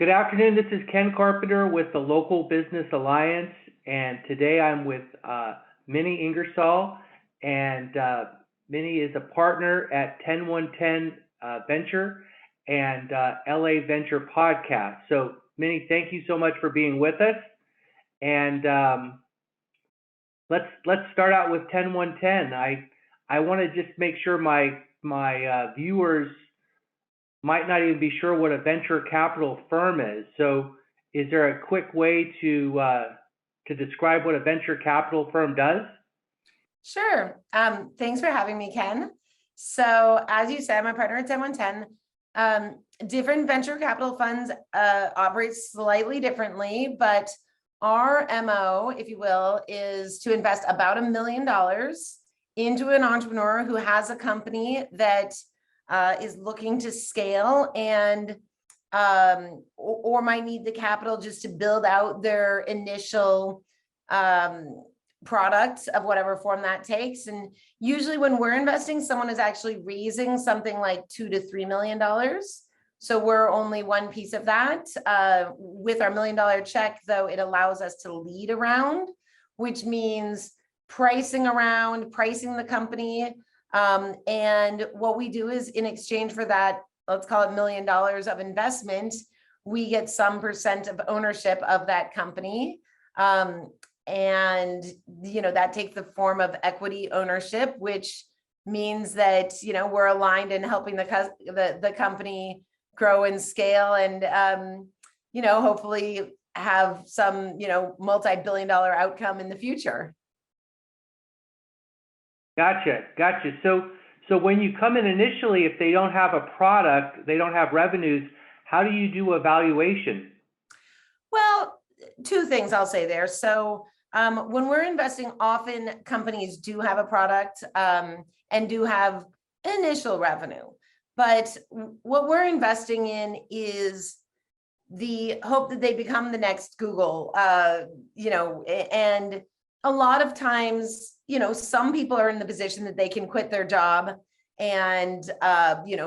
Good afternoon. This is Ken Carpenter with the Local Business Alliance, and today I'm with Minnie Ingersoll, and Minnie is a partner at 10110 Venture and LA Venture Podcast. So, Minnie, thank you so much for being with us. And let's start out with 10110. I want to just make sure my viewers might not even be sure what a venture capital firm is. So is there a quick way to describe what a venture capital firm does? Sure. Thanks for having me, Ken. So as you said, I'm a partner at 10110. Different venture capital funds operate slightly differently, but our MO, if you will, is to invest about $1 million into an entrepreneur who has a company that is looking to scale and or might need the capital just to build out their initial product of whatever form that takes. And usually when we're investing, someone is actually raising something like $2 to $3 million. So we're only one piece of that. With our $1 million check, though, it allows us to lead around, which means pricing the company. And what we do is, in exchange for that, let's call it $1 million of investment, we get some percent of ownership of that company. And, that takes the form of equity ownership, which means that, we're aligned in helping the company grow and scale and, hopefully have some, multi-billion-dollar outcome in the future. Gotcha. So when you come in initially, if they don't have a product, they don't have revenues, how do you do a valuation? Well, two things I'll say there. So when we're investing, often companies do have a product and do have initial revenue. But what we're investing in is the hope that they become the next Google, and a lot of times, some people are in the position that they can quit their job and,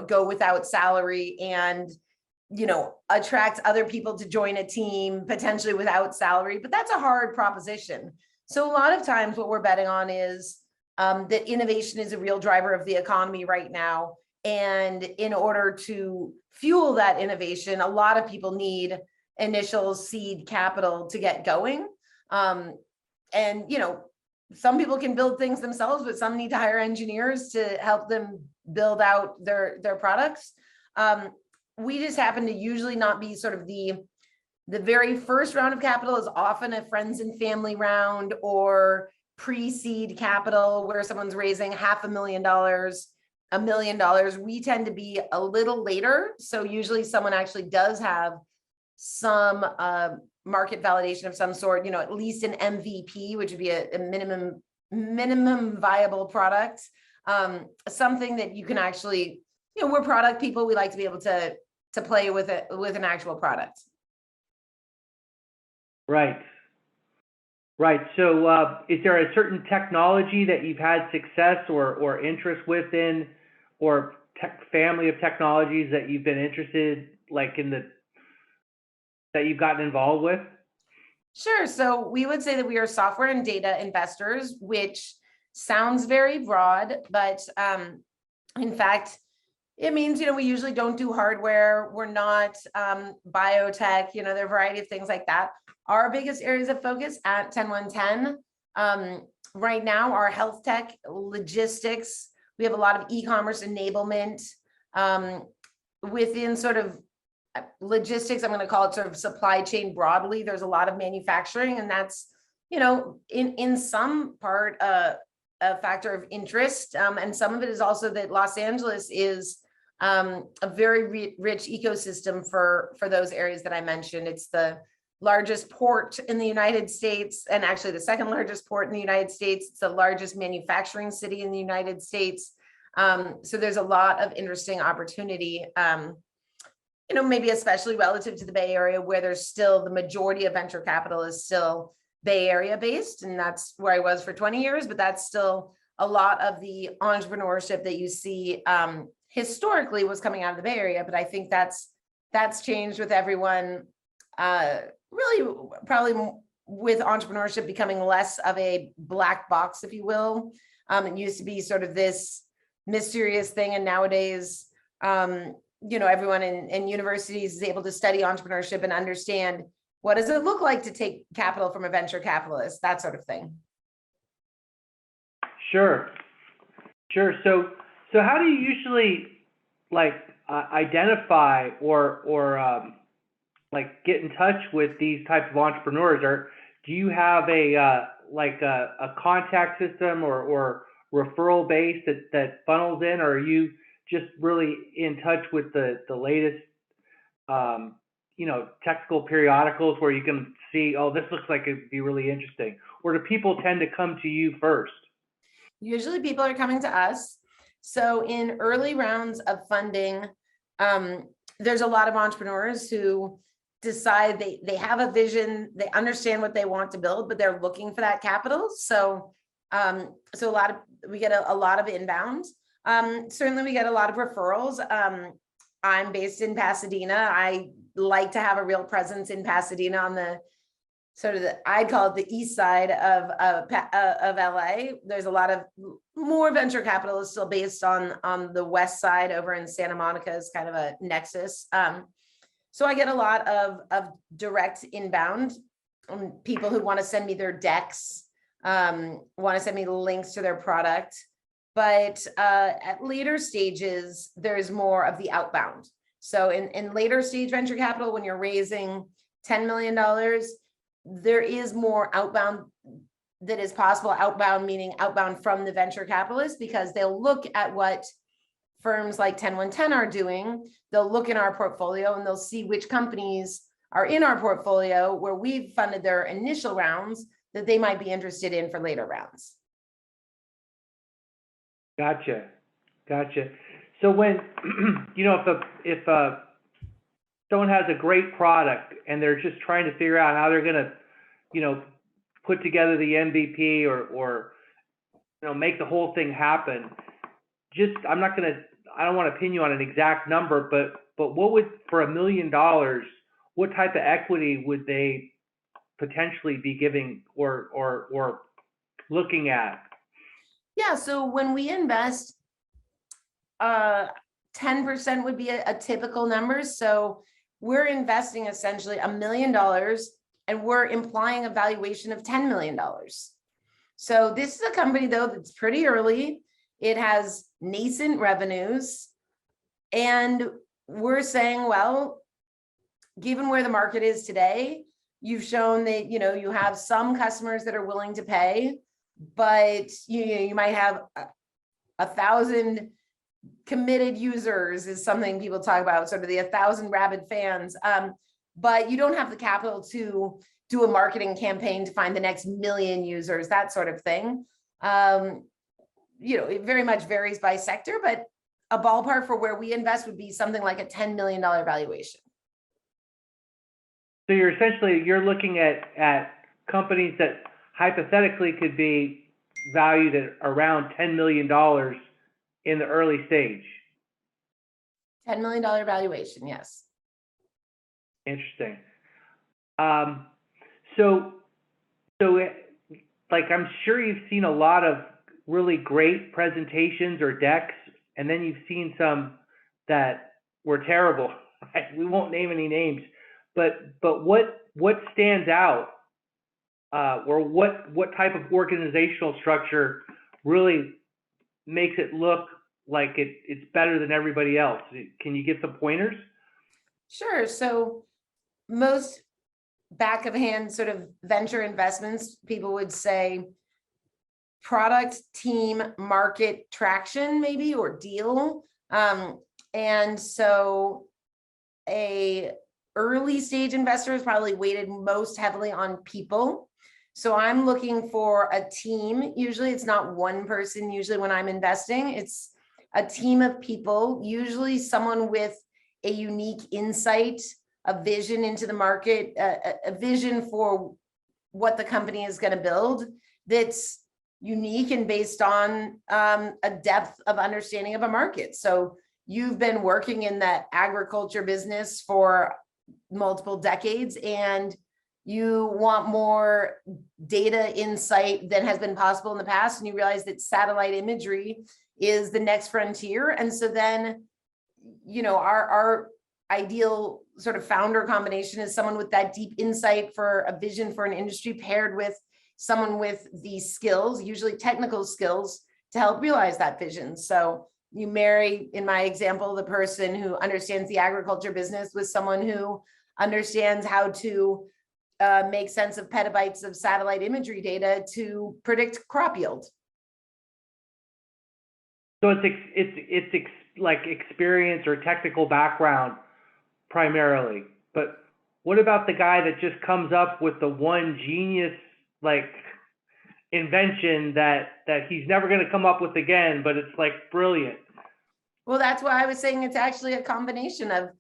go without salary and, attract other people to join a team potentially without salary, but that's a hard proposition. So a lot of times what we're betting on is that innovation is a real driver of the economy right now. And in order to fuel that innovation, a lot of people need initial seed capital to get going. And, some people can build things themselves, but some need to hire engineers to help them build out their products. We just happen to usually not be sort of the very first round of capital is often a friends and family round or pre-seed capital where someone's raising $500,000, $1 million. We tend to be a little later. So usually someone actually does have some market validation of some sort, at least an MVP, which would be a minimum viable product, something that you can actually, we're product people. We like to be able to play with it with an actual product. Right. So is there a certain technology that you've had success or interest within, or family of technologies that you've been interested, like that you've gotten involved with? Sure. So we would say that we are software and data investors, which sounds very broad, but in fact, it means, we usually don't do hardware. We're not biotech, there are a variety of things like that. Our biggest areas of focus at 10110 right now are health tech, logistics. We have a lot of e-commerce enablement within sort of logistics. I'm going to call it sort of supply chain broadly. There's a lot of manufacturing, and that's, in some part a factor of interest. And some of it is also that Los Angeles is a very rich ecosystem for those areas that I mentioned. It's the largest port in the United States, and actually the second largest port in the United States. It's the largest manufacturing city in the United States. So there's a lot of interesting opportunity, maybe especially relative to the Bay Area, where there's still the majority of venture capital is still Bay Area based. And that's where I was for 20 years, but that's still a lot of the entrepreneurship that you see historically was coming out of the Bay Area. But I think that's that's changed with everyone. Really, probably with entrepreneurship becoming less of a black box, if you will. It used to be sort of this mysterious thing, and nowadays, everyone in universities is able to study entrepreneurship and understand what does it look like to take capital from a venture capitalist, that sort of thing. Sure. So how do you usually identify or get in touch with these types of entrepreneurs? Or do you have a contact system or referral base that funnels in, or are you just really in touch with the latest technical periodicals where you can see, oh, this looks like it'd be really interesting? Or do people tend to come to you first? Usually people are coming to us. So in early rounds of funding, there's a lot of entrepreneurs who decide they have a vision, they understand what they want to build, but they're looking for that capital. So we get a lot of inbound. Certainly we get a lot of referrals. I'm based in Pasadena. I like to have a real presence in Pasadena on the I'd call it the east side of LA. There's a lot of more venture capitalists still based on the west side over in Santa Monica is kind of a nexus. So I get a lot of direct inbound, people who want to send me their decks, want to send me links to their product. But at later stages, there's more of the outbound. So in later stage venture capital, when you're raising $10 million, there is more outbound that is possible. Outbound meaning outbound from the venture capitalist, because they'll look at what firms like 10110 are doing. They'll look in our portfolio and they'll see which companies are in our portfolio where we've funded their initial rounds that they might be interested in for later rounds. Gotcha. So when, if someone has a great product and they're just trying to figure out how they're going to, put together the MVP or make the whole thing happen, I don't want to pin you on an exact number, but what would, for $1 million, what type of equity would they potentially be giving or looking at? Yeah, so when we invest, 10% would be a typical number. So we're investing essentially $1 million and we're implying a valuation of $10 million. So this is a company though that's pretty early. It has nascent revenues. And we're saying, well, given where the market is today, you've shown that, you have some customers that are willing to pay, but you might have 1,000 committed users is something people talk about, sort of the 1,000 rabid fans. But you don't have the capital to do a marketing campaign to find the next 1 million users, that sort of thing. It very much varies by sector, but a ballpark for where we invest would be something like a $10 million valuation. So you're looking at companies that hypothetically could be valued at around $10 million in the early stage. $10 million valuation, yes. Interesting. So I'm sure you've seen a lot of really great presentations or decks, and then you've seen some that were terrible. We won't name any names, but what stands out, or what type of organizational structure really makes it look like it's better than everybody else? Can you give some pointers? Sure. So most back of hand sort of venture investments, people would say product, team, market, traction, maybe, or deal. And so a early stage investor is probably weighted most heavily on people. So I'm looking for a team. Usually it's not one person. Usually when I'm investing, it's a team of people, usually someone with a unique insight, a vision into the market, a vision for what the company is going to build that's unique and based on a depth of understanding of a market. So you've been working in that agriculture business for multiple decades and you want more data insight than has been possible in the past, and you realize that satellite imagery is the next frontier. And so then, our ideal sort of founder combination is someone with that deep insight for a vision for an industry, paired with someone with these skills, usually technical skills, to help realize that vision. So you marry, in my example, the person who understands the agriculture business with someone who understands how to make sense of petabytes of satellite imagery data to predict crop yield. So like experience or technical background primarily, but what about the guy that just comes up with the one genius like invention that he's never going to come up with again, but it's like brilliant? Well, that's why I was saying it's actually a combination of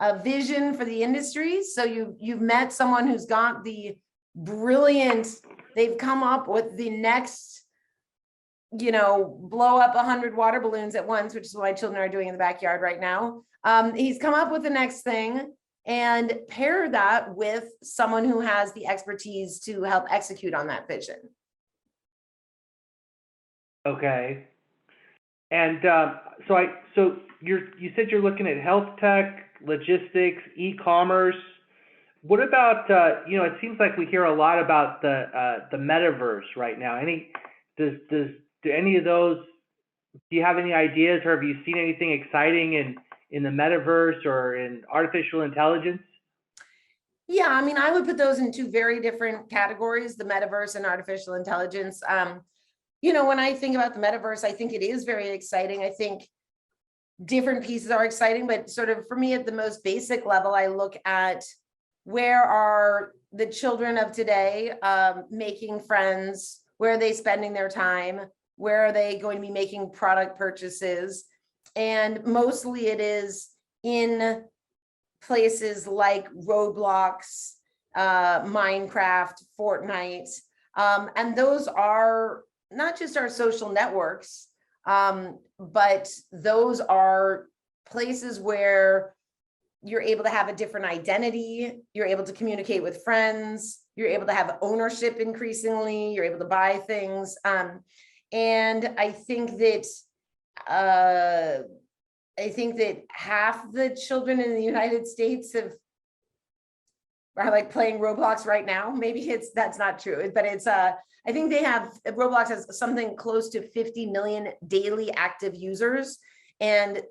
a vision for the industry. So you've met someone who's got the brilliant, they've come up with the next, blow up 100 water balloons at once, which is what my children are doing in the backyard right now. He's come up with the next thing, and pair that with someone who has the expertise to help execute on that vision. Okay. And so you said you're looking at health tech, logistics, e-commerce. What about it seems like we hear a lot about the Metaverse right now. Do any of those, do you have any ideas, or have you seen anything exciting in the Metaverse or in artificial intelligence? Yeah, I mean, I would put those in two very different categories, the Metaverse and artificial intelligence. When I think about the Metaverse, I think it is very exciting. I think different pieces are exciting, but sort of for me at the most basic level, I look at where are the children of today making friends, where are they spending their time, where are they going to be making product purchases, and mostly it is in places like Roblox, Minecraft, Fortnite, and those are not just our social networks, but those are places where you're able to have a different identity, you're able to communicate with friends, you're able to have ownership increasingly, you're able to buy things. And I think that half the children in the United States are like playing Roblox right now. Maybe that's not true, but I think Roblox has something close to 50 million daily active users, and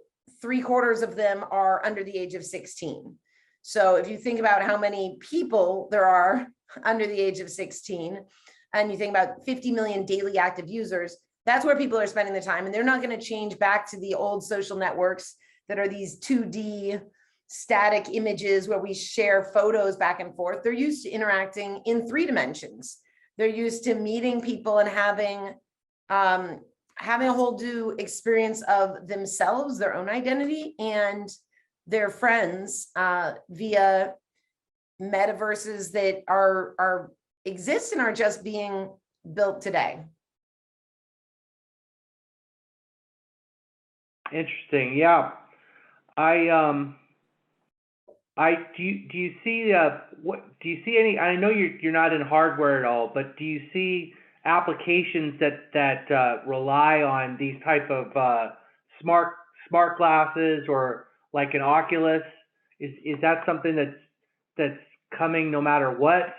3/4 of them are under the age of 16. So if you think about how many people there are under the age of 16, and you think about 50 million daily active users, that's where people are spending the time. And they're not going to change back to the old social networks that are these 2D static images where we share photos back and forth. They're used to interacting in 3 dimensions. They're used to meeting people and having a whole new experience of themselves, their own identity, and their friends via metaverses that are exist and are just being built today. Interesting. Yeah. Do you see any, I know you're not in hardware at all, but do you see applications that rely on these type of smart glasses, or like an Oculus? Is that something that's coming no matter what?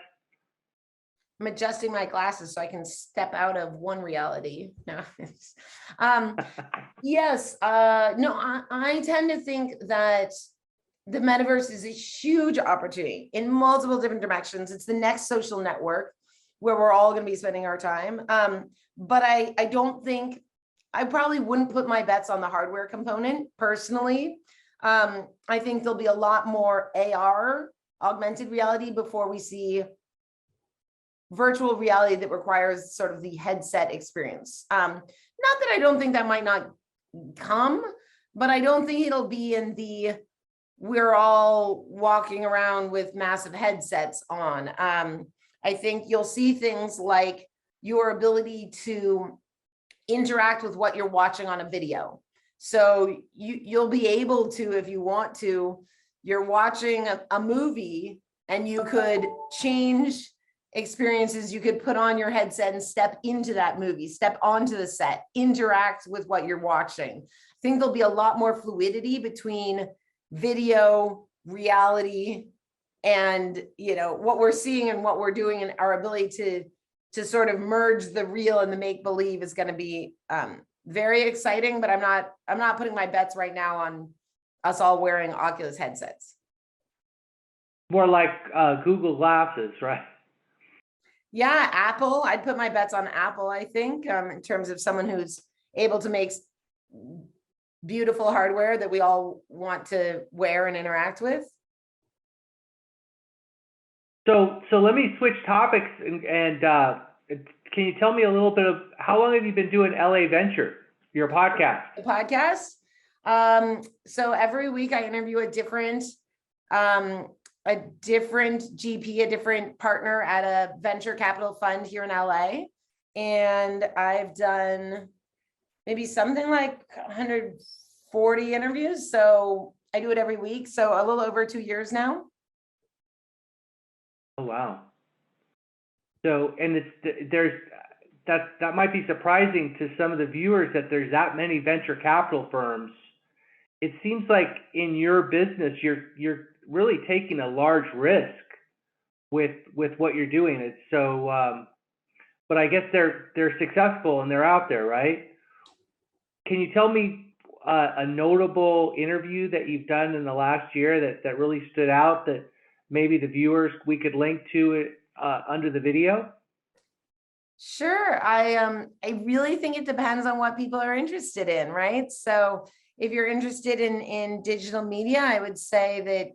I'm adjusting my glasses so I can step out of one reality. No. Yes. No, I tend to think that the metaverse is a huge opportunity in multiple different directions. It's the next social network where we're all going to be spending our time. But I don't think, I probably wouldn't put my bets on the hardware component personally. I think there'll be a lot more AR, augmented reality, before we see virtual reality that requires sort of the headset experience. Not that I don't think that might not come, but I don't think it'll be in the, we're all walking around with massive headsets on. I think you'll see things like your ability to interact with what you're watching on a video. So you'll be able to, if you want to, you're watching a movie and you could change experiences. You could put on your headset and step into that movie, step onto the set, interact with what you're watching. I think there'll be a lot more fluidity between video, reality, and what we're seeing and what we're doing, and our ability to sort of merge the real and the make believe is going to be very exciting. But I'm not putting my bets right now on us all wearing Oculus headsets. More like Google Glasses, right? Yeah, Apple. I'd put my bets on Apple, I think, in terms of someone who's able to make beautiful hardware that we all want to wear and interact with. So let me switch topics and can you tell me a little bit of how long have you been doing LA Venture, your podcast? The podcast. So every week I interview a different GP, a different partner at a venture capital fund here in LA. And I've done maybe something like 140 interviews. So I do it every week. So a little over 2 years now. Oh, wow. So, and that might be surprising to some of the viewers that there's that many venture capital firms. It seems like in your business, you're really taking a large risk with what you're doing. It's so, but I guess they're successful and they're out there, right? Can you tell me a notable interview that you've done in the last year that really stood out that maybe the viewers, we could link to it under the video? Sure. I really think it depends on what people are interested in, right? So if you're interested in digital media, I would say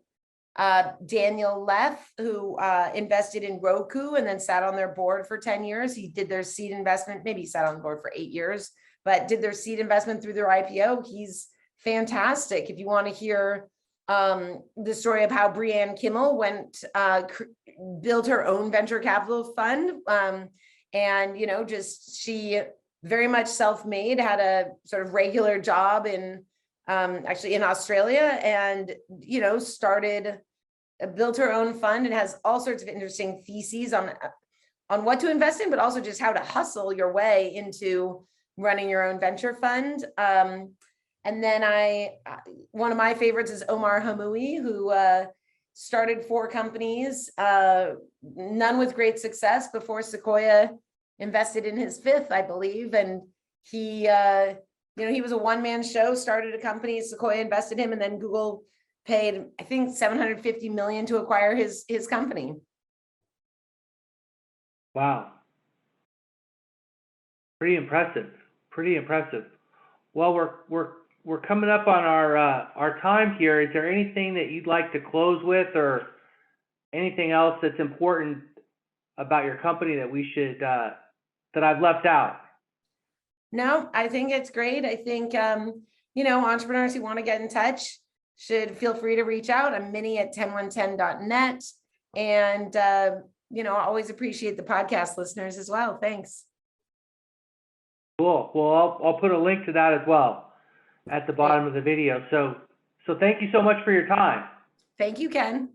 that Daniel Leff, who invested in Roku and then sat on their board for 10 years. He did their seed investment, maybe sat on the board for 8 years, but did their seed investment through their IPO. He's fantastic. If you want to hear the story of how Brianne Kimmel built her own venture capital fund, and she very much self-made, had a sort of regular job in actually in Australia, and built her own fund and has all sorts of interesting theses on what to invest in, but also just how to hustle your way into running your own venture fund. And then one of my favorites is Omar Hamoui, who started 4 companies, none with great success before Sequoia invested in his 5th, I believe. And he was a one-man show, started a company, Sequoia invested him, and then Google paid, I think, $750 million to acquire his company. Wow. Pretty impressive. Pretty impressive. Well, we're coming up on our time here. Is there anything that you'd like to close with, or anything else that's important about your company that we should that I've left out? No, I think it's great. I think entrepreneurs who want to get in touch should feel free to reach out. I'm Minnie@10one10.net, and I always appreciate the podcast listeners as well. Thanks. Cool. Well, I'll put a link to that as well at the bottom of the video. So thank you so much for your time. Thank you, Ken.